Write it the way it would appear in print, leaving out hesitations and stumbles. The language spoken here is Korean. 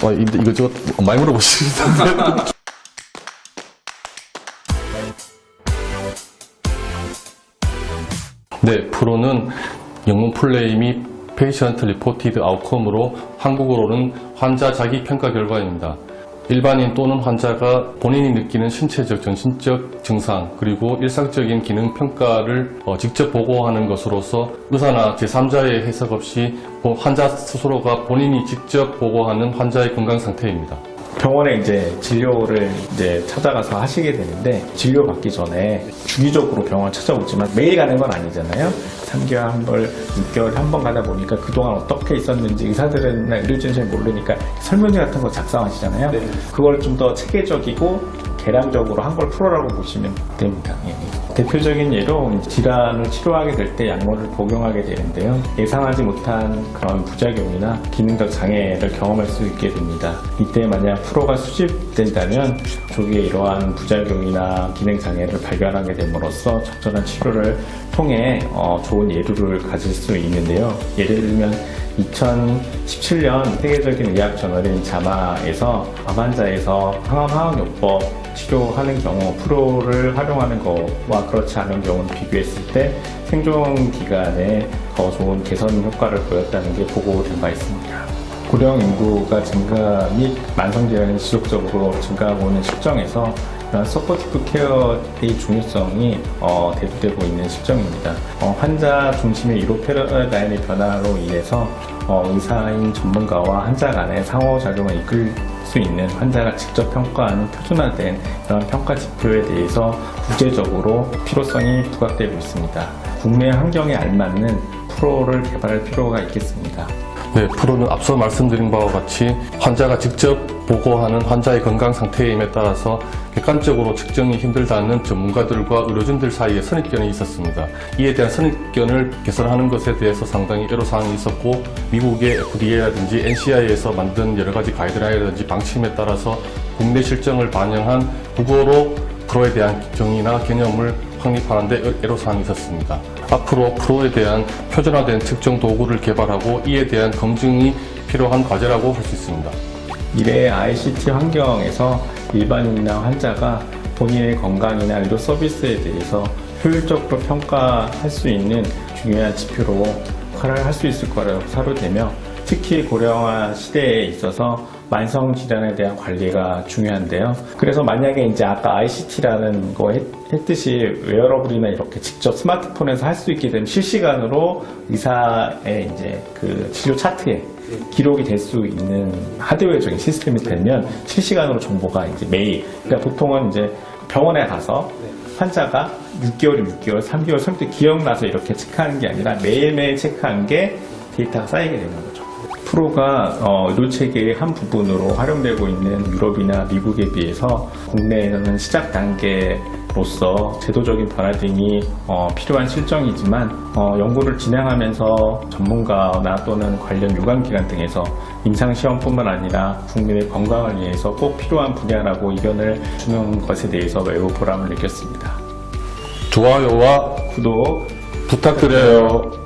이거 많이 물어보시는데. 네, 프로는 영문 플레이 및 페이션트 리포티드 아웃컴으로 한국어로는 환자 자기 평가 결과입니다. 일반인 또는 환자가 본인이 느끼는 신체적, 정신적 증상 그리고 일상적인 기능 평가를 직접 보고하는 것으로서 의사나 제3자의 해석 없이 환자 스스로가 본인이 직접 보고하는 환자의 건강 상태입니다. 병원에 이제 진료를 찾아가서 하시게 되는데, 진료 받기 전에 주기적으로 병원 찾아오지만 매일 가는 건 아니잖아요. 3개월 한 번, 6개월에 한 번 가다 보니까 그동안 어떻게 있었는지 의사들은 의료진은 잘 모르니까 설문지 같은 거 작성하시잖아요. 네. 그걸 좀 더 체계적이고 계량적으로 한 걸 풀어라고 보시면 됩니다. 예. 대표적인 예로 질환을 치료하게 될 때 약물을 복용하게 되는데요. 예상하지 못한 그런 부작용이나 기능적 장애를 경험할 수 있게 됩니다. 이때 만약 프로가 수집된다면 조기에 이러한 부작용이나 기능 장애를 발견하게 됨으로써 적절한 치료를 통해 좋은 예류를 가질 수 있는데요. 예를 들면 2017년 세계적인 의학 저널인 자마에서 암 환자에서 항암화학요법 치료하는 경우 프로를 활용하는 것과 그렇지 않은 경우를 비교했을 때 생존 기간에 더 좋은 개선 효과를 보였다는 게 보고된 바 있습니다. 고령 인구가 증가 및 만성질환이 지속적으로 증가하고 있는 실정에서 이런 서포티브 케어의 중요성이 대두되고 있는 실정입니다. 환자 중심의 의료 패러다임의 변화로 인해서 의사인 전문가와 환자 간의 상호작용을 이끌 수 있는 환자가 직접 평가하는 표준화된 그런 평가 지표에 대해서 국제적으로 필요성이 부각되고 있습니다. 국내 환경에 알맞는 프로를 개발할 필요가 있겠습니다. 네, 프로는 앞서 말씀드린 바와 같이 환자가 직접 보고하는 환자의 건강 상태임에 따라서 객관적으로 측정이 힘들다는 전문가들과 의료진들 사이에 선입견이 있었습니다. 이에 대한 선입견을 개선하는 것에 대해서 상당히 애로사항이 있었고, 미국의 FDA라든지 NCI에서 만든 여러 가지 가이드라인이라든지 방침에 따라서 국내 실정을 반영한 국어로 프로에 대한 정의나 개념을 확립하는 데 애로사항이 있었습니다. 앞으로 프로에 대한 표준화된 측정 도구를 개발하고 이에 대한 검증이 필요한 과제라고 할 수 있습니다. 미래의 ICT 환경에서 일반인이나 환자가 본인의 건강이나 의료 서비스에 대해서 효율적으로 평가할 수 있는 중요한 지표로 역할을 할 수 있을 거라고 사료되며, 특히 고령화 시대에 있어서 만성 질환에 대한 관리가 중요한데요. 그래서 만약에 이제 아까 ICT라는 거 했듯이 웨어러블이나 이렇게 직접 스마트폰에서 할 수 있게 되면 실시간으로 의사의 이제 그 치료 차트에 기록이 될 수 있는 하드웨어적인 시스템이 되면 실시간으로 정보가 이제 매일, 그러니까 보통은 이제 병원에 가서 환자가 6개월이면 6개월, 3개월, 3개월 기억나서 이렇게 체크하는 게 아니라 매일매일 체크한 게 데이터가 쌓이게 되는 거죠. 프로가 의료체계의 한 부분으로 활용되고 있는 유럽이나 미국에 비해서 국내에서는 시작 단계로서 제도적인 변화 등이 필요한 실정이지만, 연구를 진행하면서 전문가나 또는 관련 유관기관 등에서 임상시험뿐만 아니라 국민의 건강을 위해서 꼭 필요한 분야라고 의견을 주는 것에 대해서 매우 보람을 느꼈습니다. 좋아요와 구독 부탁드려요.